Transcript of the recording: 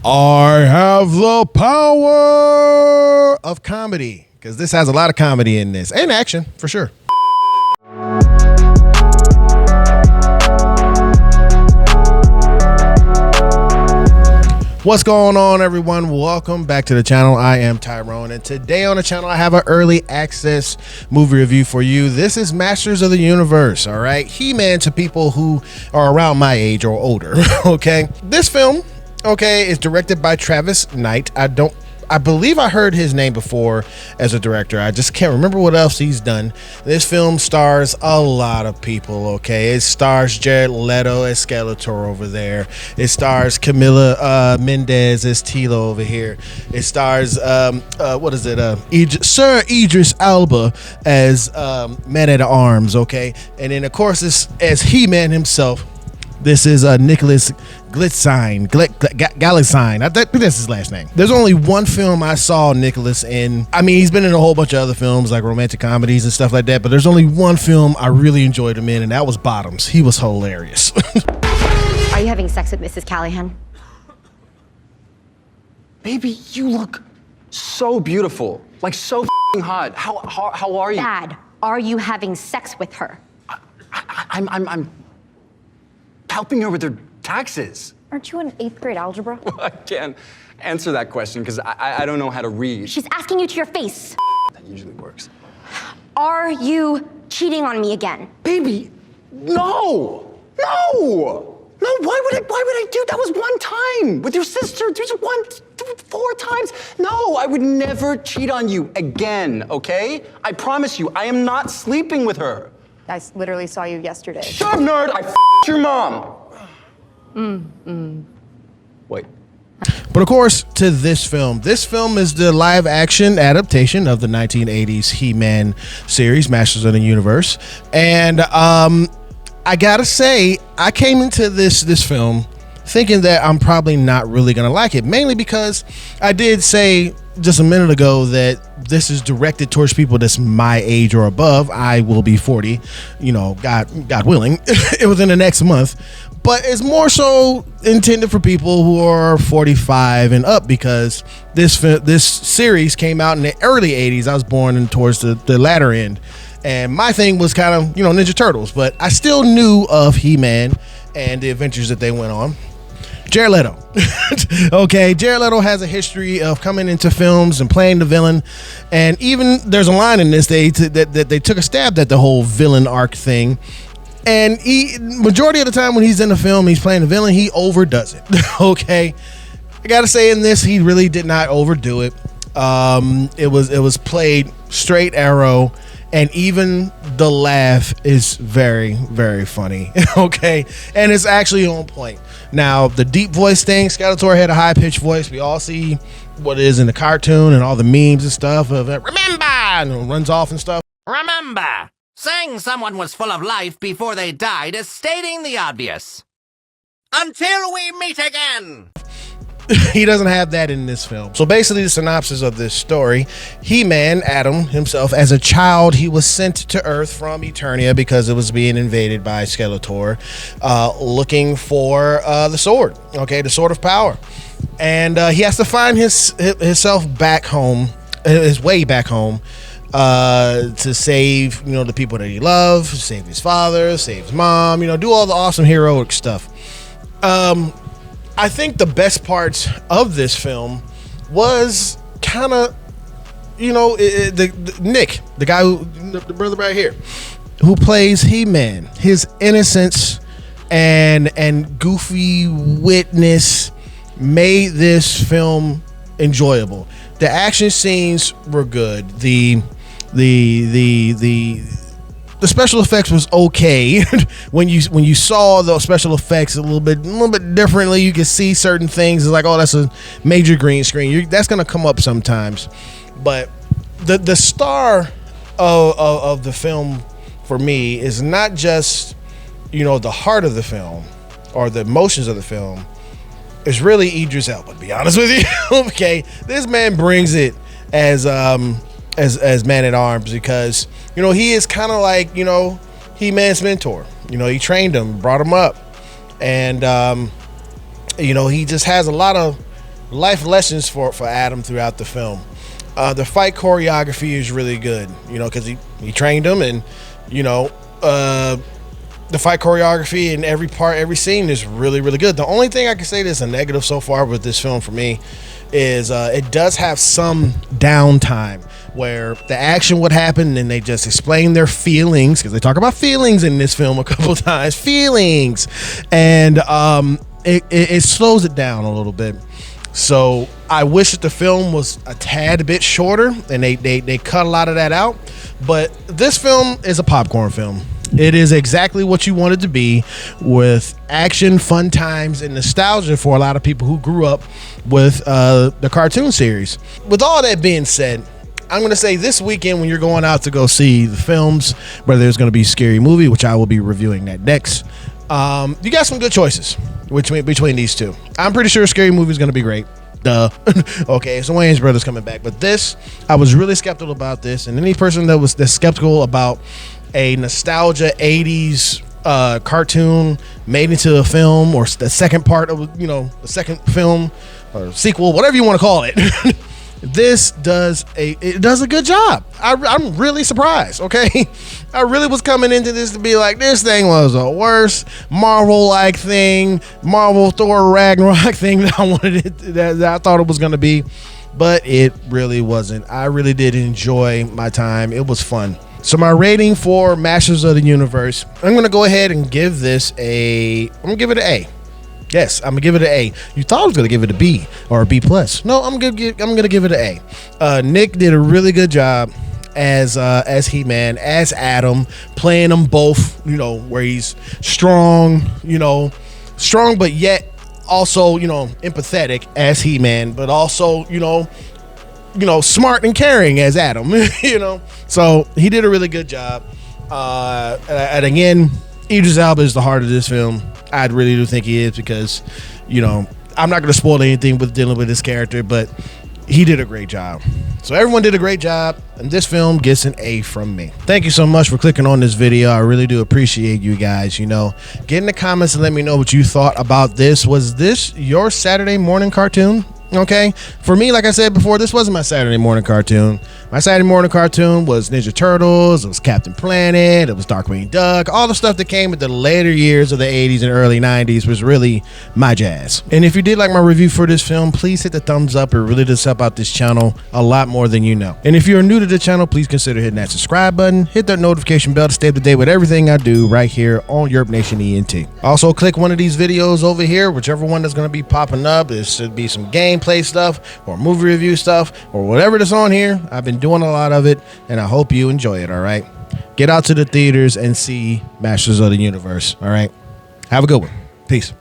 I have the power of comedy, because this has a lot of comedy in this and action for sure. What's going on, everyone? Welcome back to the channel. I am Tyrone, and today on the channel I have an early access movie review for you. This is Masters of the Universe, all right? He-Man to people who are around my age or older, okay? This film, okay, is directed by Travis Knight. I believe I heard his name before as a director. I just can't remember what else he's done. This film stars a lot of people, okay? It stars Jared Leto as Skeletor over there. It stars Camila Mendez as Tilo over here. It stars, Sir Idris Elba as Man-at-Arms, okay? And then, of course, as He-Man himself, this is Nicholas Galitzine. I think that's his last name. There's only one film I saw Nicholas in. I mean, he's been in a whole bunch of other films like romantic comedies and stuff like that, but there's only one film I really enjoyed him in, and that was Bottoms. He was hilarious. Are you having sex with Mrs. Callahan? Baby, you look so beautiful. Like so f***ing hot. How are you? Dad, are you having sex with her? I'm helping her with her taxes. Aren't you in 8th grade algebra? Well, I can't answer that question because I don't know how to read. She's asking you to your face. That usually works. Are you cheating on me again? Baby, no! No! No, why would I do that? Was one time with your sister. There's 4 times. No, I would never cheat on you again, okay? I promise you, I am not sleeping with her. I literally saw you yesterday. Shut up, nerd! I f***ed your mom! Wait. But of course, to this film is the live action adaptation of the 1980s He-Man series, Masters of the Universe. And I gotta say, I came into this film thinking that I'm probably not really gonna like it, mainly because I did say just a minute ago that this is directed towards people that's my age or above. I will be 40, you know, God willing, within the next month. But it's more so intended for people who are 45 and up, because this series came out in the early 80s. I was born towards the latter end. And my thing was kind of, Ninja Turtles, but I still knew of He-Man and the adventures that they went on. Jared Leto. Okay, Jared Leto has a history of coming into films and playing the villain. And even there's a line in this that they took a stab at the whole villain arc thing. And majority of the time when he's in the film, he's playing the villain, he overdoes it. Okay, I gotta say, in this, he really did not overdo it. It was played straight arrow, and even the laugh is very, very funny. Okay, and it's actually on point. Now, the deep voice thing, Skeletor had a high pitched voice. We all see what it is in the cartoon and all the memes and stuff of it. Remember, and runs off and stuff. Remember, saying someone was full of life before they died is stating the obvious. Until we meet again. He doesn't have that in this film. So basically, the synopsis of this story: He-Man, Adam himself, as a child, he was sent to Earth from Eternia because it was being invaded by Skeletor, looking for the sword, okay, the sword of power. And he has to find himself back home, his way back home, to save, the people that he loves, save his father, save his mom, do all the awesome heroic stuff. I think the best parts of this film was kind of, Nick, the guy the brother right here, who plays He-Man. His innocence and goofy witness made this film enjoyable. The action scenes were good. The special effects was okay. when you saw the special effects a little bit differently, you could see certain things. It's like, oh, that's a major green screen. That's gonna come up sometimes. But the star of the film for me is not just the heart of the film or the emotions of the film. It's really Idris Elba, to be honest with you. Okay, this man brings it as Man-at-Arms, because he is kind of like He-Man's mentor. He trained him, brought him up, and he just has a lot of life lessons for Adam throughout the film. The fight choreography is really good, you know, because he trained him, and you know, the fight choreography in every part, every scene is really, really good. The only thing I can say that's a negative so far with this film for me is it does have some downtime where the action would happen and they just explain their feelings, because they talk about feelings in this film a couple times, feelings, and it slows it down a little bit. So I wish that the film was a tad bit shorter and they cut a lot of that out. But this film is a popcorn film. It is exactly what you want it to be, with action, fun times, and nostalgia for a lot of people who grew up with the cartoon series. With all that being said, I'm going to say this weekend when you're going out to go see the films, whether there's going to be a scary movie, which I will be reviewing that next, you got some good choices between these two. I'm pretty sure Scary Movie is going to be great. Duh. Okay, so Wayans Brothers coming back. But this, I was really skeptical about this. And any person that's skeptical about a nostalgia 80s cartoon made into a film, or the second part of, you know, the second film or sequel, whatever you want to call it, this does a good job. I'm really surprised. Okay, I really was coming into this to be like, this thing was the worst Marvel-like thing, Marvel Thor Ragnarok thing that I wanted it, that I thought it was going to be, but it really wasn't. I really did enjoy my time. It was fun. So my rating for Masters of the Universe, I'm going to go ahead and give this I'm going to give it an A. Yes, I'm gonna give it an A. You thought I was gonna give it a B or a B plus. No, I'm gonna give it an A. Nick did a really good job as He-Man, as Adam, playing them both. You know, where he's strong, but yet also, empathetic as He-Man, but also, smart and caring as Adam. So he did a really good job. And again, Idris Elba is the heart of this film. I really do think he is, because, I'm not going to spoil anything with dealing with this character, but he did a great job. So everyone did a great job, and this film gets an A from me. Thank you so much for clicking on this video. I really do appreciate you guys. Get in the comments and let me know what you thought about this. Was this your Saturday morning cartoon? Okay, for me, like I said before, this wasn't my Saturday morning cartoon. My Saturday morning cartoon was Ninja Turtles, it was Captain Planet, it was Darkwing Duck. All the stuff that came with the later years of the 80s and early 90s was really my jazz. And if you did like my review for this film, please hit the thumbs up. It really does help out this channel a lot more than you know. And if you're new to the channel, please consider hitting that subscribe button, hit that notification bell to stay up to date with everything I do right here on YurpNationENT. Also, click one of these videos over here, whichever one that's going to be popping up. It should be some gameplay stuff or movie review stuff or whatever that's on here. I've been doing a lot of it, and I hope you enjoy it. All right, get out to the theaters and see Masters of the Universe. All right, have a good one. Peace.